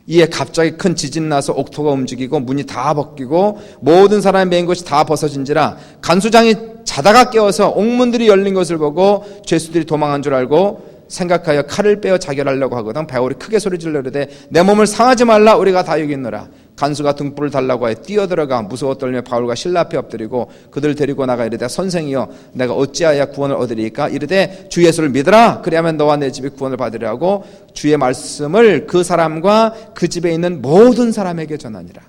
이에 갑자기 큰 지진 나서 옥토가 움직이고 문이 다 벗기고 모든 사람이 메인 것이 다 벗어진지라 간수장이 자다가 깨어서 옥문들이 열린 것을 보고 죄수들이 도망한 줄 알고 생각하여 칼을 빼어 자결하려고 하거든 바울이 크게 소리질러 이르되 내 몸을 상하지 말라 우리가 다 여기 있노라. 간수가 등불을 달라고 하여 뛰어들어가 무서워 떨며 바울과 실라 앞에 엎드리고 그들 데리고 나가 이르되 선생이여 내가 어찌하여 구원을 얻으리까 이르되 주 예수를 믿으라 그리하면 너와 내 집이 구원을 받으리라 하고 주의 말씀을 그 사람과 그 집에 있는 모든 사람에게 전하니라.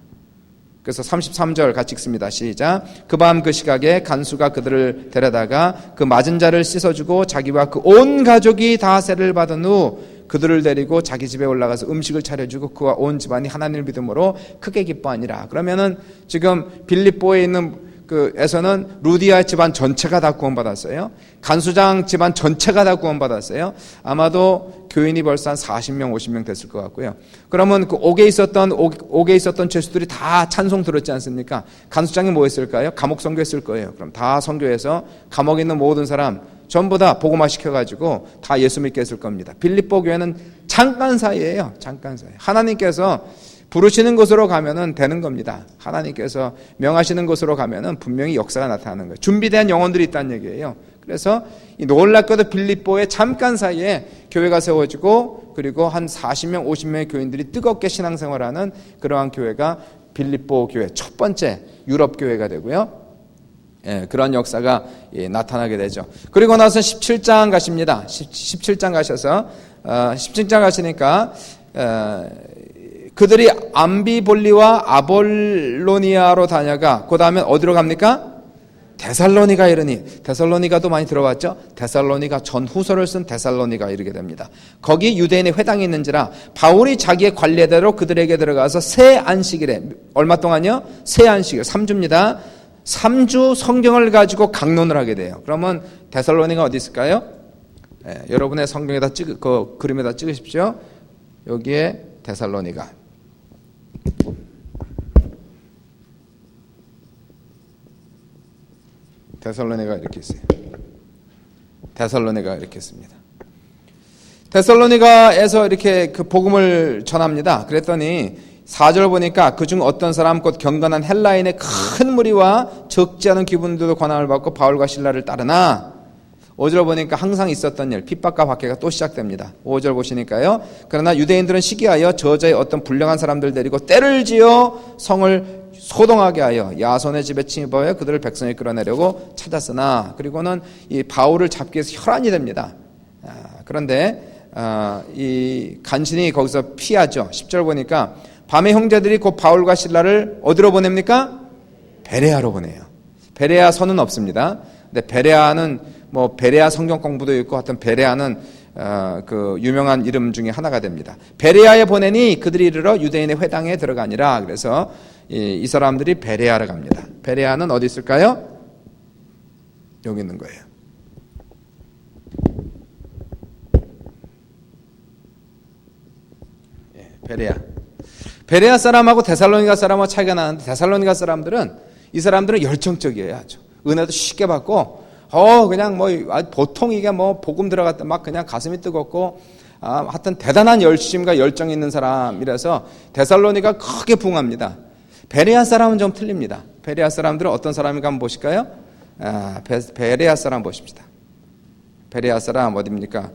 그래서 33절 같이 읽습니다. 시작. 그 밤 그 시각에 간수가 그들을 데려다가 그 맞은 자를 씻어주고 자기와 그 온 가족이 다 세례를 받은 후 그들을 데리고 자기 집에 올라가서 음식을 차려주고 그와 온 집안이 하나님을 믿음으로 크게 기뻐하니라. 그러면은 지금 빌립보에 있는 에서는 루디아 집안 전체가 다 구원받았어요. 간수장 집안 전체가 다 구원받았어요. 아마도 교인이 벌써 한 40명, 50명 됐을 것 같고요. 그러면 그 옥에 있었던 죄수들이 다 찬송 들었지 않습니까? 간수장이 뭐 했을까요? 감옥 선교했을 거예요. 그럼 다 선교해서 감옥에 있는 모든 사람 전부 다 복음화 시켜가지고 다 예수 믿게 했을 겁니다. 빌립보 교회는 잠깐 사이예요. 잠깐 사이. 하나님께서 부르시는 곳으로 가면은 되는 겁니다. 하나님께서 명하시는 곳으로 가면은 분명히 역사가 나타나는 거예요. 준비된 영혼들이 있다는 얘기예요. 그래서 이 놀랍게도 빌립보에 잠깐 사이에 교회가 세워지고 그리고 한 40명, 50명의 교인들이 뜨겁게 신앙생활하는 그러한 교회가 빌립보 교회 첫 번째 유럽 교회가 되고요. 그런 역사가 나타나게 되죠. 그리고 나서 17장 가십니다. 17장 가셔서 17장 가시니까 그들이 암비볼리와 아볼로니아로 다녀가 그 다음에 어디로 갑니까? 데살로니가 이르니, 데살로니가도 많이 들어봤죠? 데살로니가 전후서를 쓴 데살로니가 이르게 됩니다. 거기 유대인의 회당이 있는지라 바울이 자기의 관례대로 그들에게 들어가서 새 안식일에, 얼마 동안요? 새 안식일 3주입니다. 3주 성경을 가지고 강론을 하게 돼요. 그러면 데살로니가 어디 있을까요? 여러분의 성경에다 그 그림에다 찍으십시오. 여기에 데살로니가. 데살로니가 이렇게 있어요. 데살로니가 이렇게 있습니다. 데살로니가에서 이렇게 그 복음을 전합니다. 그랬더니 4절 보니까 그중 어떤 사람 곧 경건한 헬라인의 큰 무리와 적지 않은 기분들도 권함을 받고 바울과 실라를 따르나 5절 보니까 항상 있었던 일, 핍박과 박해가 또 시작됩니다. 5절 보시니까요. 그러나 유대인들은 시기하여 저자의 어떤 불량한 사람들 데리고 때를 지어 성을 소동하게 하여 야손의 집에 침입하여 그들을 백성에 끌어내려고 찾았으나, 그리고는 이 바울을 잡기 위해서 혈안이 됩니다. 그런데 이 간신히 거기서 피하죠. 10절 보니까 밤에 형제들이 곧 바울과 실라를 어디로 보냅니까? 베레아로 보내요. 베레아 선은 없습니다. 근데 베레아는 뭐 베레아 성경 공부도 있고 하여튼 베레아는 그 유명한 이름 중에 하나가 됩니다. 베레아에 보내니 그들이 이르러 유대인의 회당에 들어가니라. 그래서 이 사람들이 베레아로 갑니다. 베레아는 어디 있을까요? 여기 있는 거예요. 베레아 사람하고 데살로니가 사람하고 차이가 나는데, 데살로니가 사람들은 이 사람들은 열정적이에요. 아주 은혜도 쉽게 받고 그냥 뭐 보통 이게 뭐 복음 들어갔다 막 그냥 가슴이 뜨겁고 하여튼 대단한 열심과 열정이 있는 사람이라서 데살로니가 크게 부응합니다. 베레아 사람은 좀 틀립니다. 베레아 사람들은 어떤 사람인가 한번 보실까요? 베레아 사람 보십시다. 베레아 사람 어디입니까?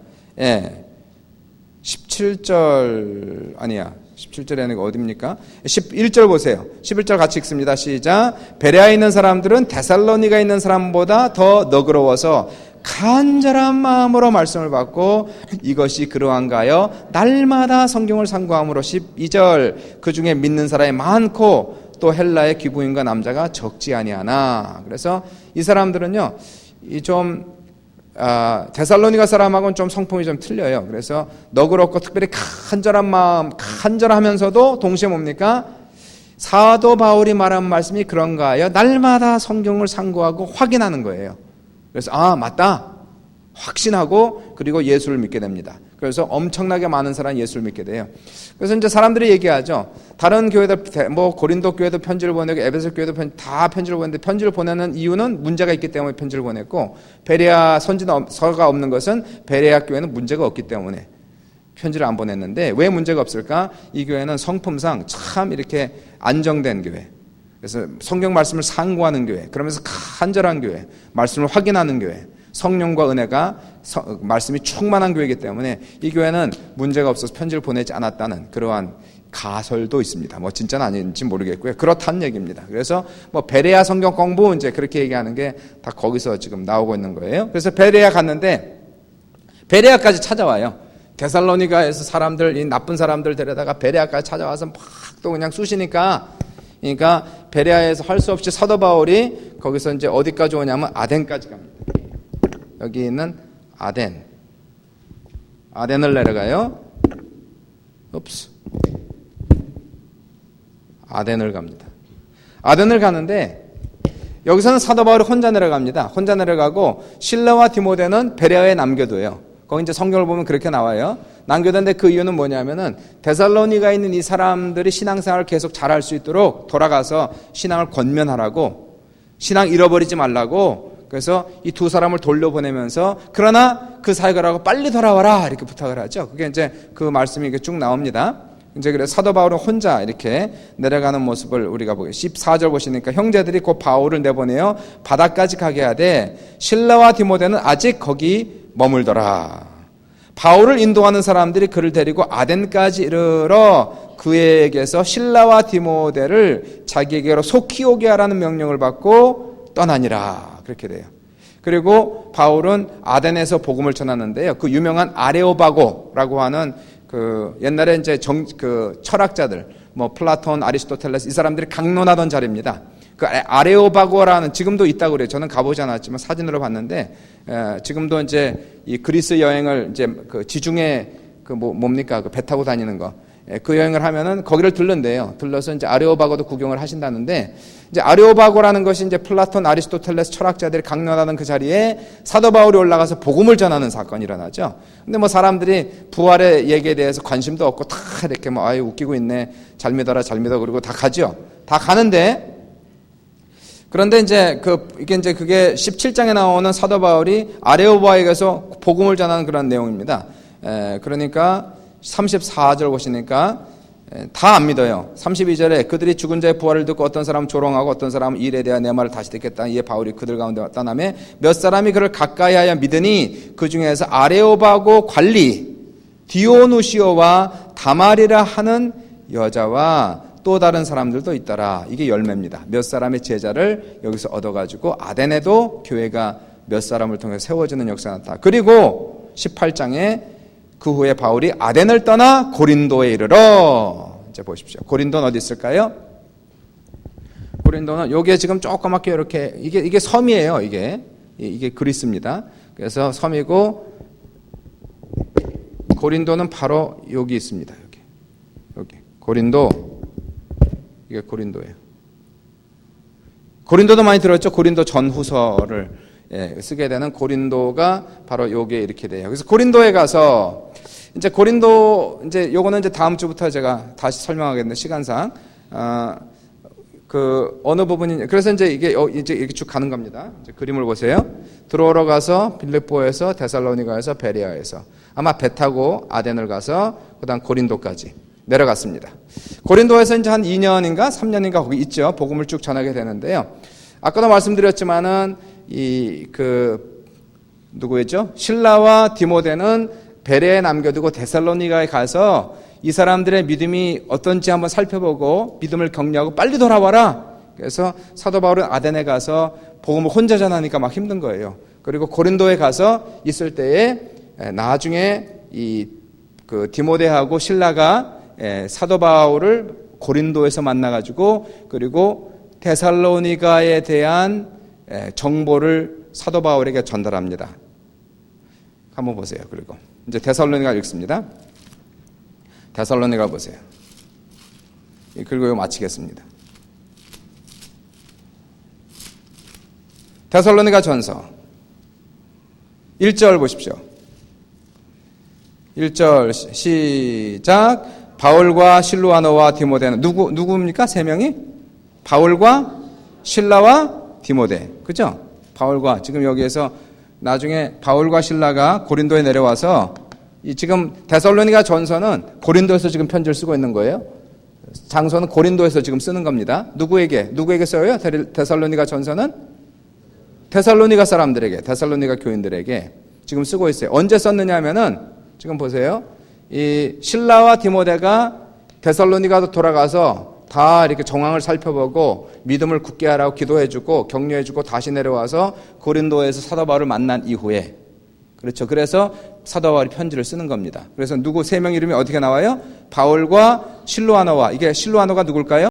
17절 아니야. 17절이 아니고 어디입니까? 11절 보세요. 11절 같이 읽습니다. 시작. 베레아에 있는 사람들은 데살로니가 있는 사람보다 더 너그러워서 간절한 마음으로 말씀을 받고 이것이 그러한가 하여 날마다 성경을 상고함으로 12절 그 중에 믿는 사람이 많고 또 헬라의 귀부인과 남자가 적지 아니하나. 그래서 이 사람들은요 데살로니가 사람하고는 좀 성품이 좀 틀려요. 그래서 너그럽고 특별히 간절한 마음, 간절하면서도 동시에 뭡니까? 사도 바울이 말한 말씀이 그런가 하여 날마다 성경을 상고하고 확인하는 거예요. 그래서 맞다 확신하고 그리고 예수를 믿게 됩니다. 그래서 엄청나게 많은 사람이 예수를 믿게 돼요. 그래서 이제 사람들이 얘기하죠. 다른 교회들 뭐 고린도 교회도 편지를 보내고 에베소 교회도 다 편지를 보냈는데, 편지를 보내는 이유는 문제가 있기 때문에 편지를 보냈고, 베레아 선지서가 없는 것은 베레아 교회는 문제가 없기 때문에 편지를 안 보냈는데, 왜 문제가 없을까? 이 교회는 성품상 참 이렇게 안정된 교회, 그래서 성경 말씀을 상고하는 교회, 그러면서 간절한 교회, 말씀을 확인하는 교회, 성령과 은혜가 말씀이 충만한 교회이기 때문에 이 교회는 문제가 없어서 편지를 보내지 않았다는 그러한 가설도 있습니다. 뭐 진짜는 아닌지 모르겠고요. 그렇다는 얘기입니다. 그래서 뭐 베레아 성경 공부 이제 그렇게 얘기하는 게 다 거기서 지금 나오고 있는 거예요. 그래서 베레아 갔는데 베레아까지 찾아와요. 데살로니가에서 사람들, 이 나쁜 사람들 데려다가 베레아까지 찾아와서 막 또 그냥 쑤시니까, 그러니까 베레아에서 할 수 없이 사도 바울이 거기서 이제 어디까지 오냐면 아덴까지 갑니다. 여기 있는 아덴을 내려가요. 아덴을 갑니다. 아덴을 가는데 여기서는 사도 바울이 혼자 내려갑니다. 혼자 내려가고 실라와 디모데는 베레아에 남겨둬요. 거기 이제 성경을 보면 그렇게 나와요. 남겨뒀는데 그 이유는 뭐냐면은 데살로니가에 있는 이 사람들이 신앙생활을 계속 잘할 수 있도록 돌아가서 신앙을 권면하라고, 신앙 잃어버리지 말라고. 그래서 이 두 사람을 돌려보내면서 그러나 그 사역을 빨리 돌아와라 이렇게 부탁을 하죠. 그게 이제 그 말씀이 이렇게 쭉 나옵니다. 이제 그래서 사도 바울은 혼자 이렇게 내려가는 모습을 우리가 보게. 14절 보시니까 형제들이 곧 바울을 내보내어 바다까지 가게 하되 실라와 디모데는 아직 거기 머물더라. 바울을 인도하는 사람들이 그를 데리고 아덴까지 이르러 그에게서 실라와 디모데를 자기에게로 속히 오게 하라는 명령을 받고 떠나니라. 그렇게 돼요. 그리고 바울은 아덴에서 복음을 전하는데요. 그 유명한 아레오바고라고 하는 그 옛날에 이제 그 철학자들, 뭐 플라톤, 아리스토텔레스 이 사람들이 강론하던 자리입니다. 그 아레오바고라는 지금도 있다고 그래요. 저는 가보지 않았지만 사진으로 봤는데 지금도 이제 이 그리스 여행을 이제 그 지중해 그 뭡니까 그 배 타고 다니는 거. 그 여행을 하면은 거기를 들른대요. 들러서 이제 아레오바고도 구경을 하신다는데 이제 아레오바고라는 것이 이제 플라톤, 아리스토텔레스 철학자들이 강론하던 그 자리에 사도 바울이 올라가서 복음을 전하는 사건이 일어나죠. 근데 뭐 사람들이 부활의 얘기에 대해서 관심도 없고 다 이렇게 뭐 아유 웃기고 있네. 잘 믿어라 잘 믿어 그리고 다 가죠. 다 가는데 그런데 이제 그게 17장에 나오는 사도 바울이 아레오바에게서 복음을 전하는 그런 내용입니다. 그러니까 34절 보시니까 다 안 믿어요. 32절에 그들이 죽은 자의 부활을 듣고 어떤 사람은 조롱하고 어떤 사람은 일에 대한 내 말을 다시 듣겠다. 이에 바울이 그들 가운데 왔다나매 몇 사람이 그를 가까이하여 믿으니 그 중에서 아레오바고 관리 디오누시오와 다말이라 하는 여자와 또 다른 사람들도 있더라. 이게 열매입니다. 몇 사람의 제자를 여기서 얻어가지고 아덴에도 교회가 몇 사람을 통해 세워지는 역사가 나타났다. 그리고 18장에 그 후에 바울이 아덴을 떠나 고린도에 이르러. 이제 보십시오. 고린도는 어디 있을까요? 고린도는 여기에 지금 조그맣게 이렇게 이게 섬이에요. 이게 그리스입니다. 그래서 섬이고 고린도는 바로 여기 있습니다. 여기 고린도. 이게 고린도예요. 고린도도 많이 들었죠. 고린도 전후서를 쓰게 되는 고린도가 바로 요게 이렇게 돼요. 그래서 고린도에 가서 이제 고린도 이제 요거는 이제 다음 주부터 제가 다시 설명하겠는데 시간상 그 어느 부분이 그래서 이제 이게 이제 이렇게 쭉 가는 겁니다. 이제 그림을 보세요. 들어오러 가서 빌립보에서 데살로니가에서 베레아에서 아마 배 타고 아덴을 가서 그다음 고린도까지 내려갔습니다. 고린도에서 이제 한 2년인가 3년인가 거기 있죠. 복음을 쭉 전하게 되는데요. 아까도 말씀드렸지만은 누구였죠? 실라와 디모데는 베레에 남겨두고 데살로니가에 가서 이 사람들의 믿음이 어떤지 한번 살펴보고 믿음을 격려하고 빨리 돌아와라. 그래서 사도 바울은 아덴에 가서 복음을 혼자 전하니까 막 힘든 거예요. 그리고 고린도에 가서 있을 때에 나중에 그 디모데하고 실라가 사도 바울을 고린도에서 만나가지고 그리고 데살로니가에 대한 정보를 사도 바울에게 전달합니다. 한번 보세요. 그리고 이제 데살로니가 읽습니다. 데살로니가 보세요. 그리고 이거 마치겠습니다. 데살로니가 전서 1절 보십시오. 1절 시작. 바울과 실루아노와 디모데는 누구입니까? 세 명이? 바울과 실라와 디모데. 그죠? 바울과 지금 여기에서 나중에 바울과 실라가 고린도에 내려와서 지금 데살로니가 전서는 고린도에서 지금 편지를 쓰고 있는 거예요. 장소는 고린도에서 지금 쓰는 겁니다. 누구에게 써요? 데살로니가 전서는 데살로니가 사람들에게, 데살로니가 교인들에게 지금 쓰고 있어요. 언제 썼느냐 하면은 지금 보세요. 이 실라와 디모데가 데살로니가도 돌아가서 다 이렇게 정황을 살펴보고 믿음을 굳게 하라고 기도해주고 격려해주고 다시 내려와서 고린도에서 사도 바울을 만난 이후에 그렇죠. 그래서 사도 바울이 편지를 쓰는 겁니다. 그래서 세 명 이름이 어떻게 나와요? 바울과 실루아노와 이게 실루아노가 누굴까요?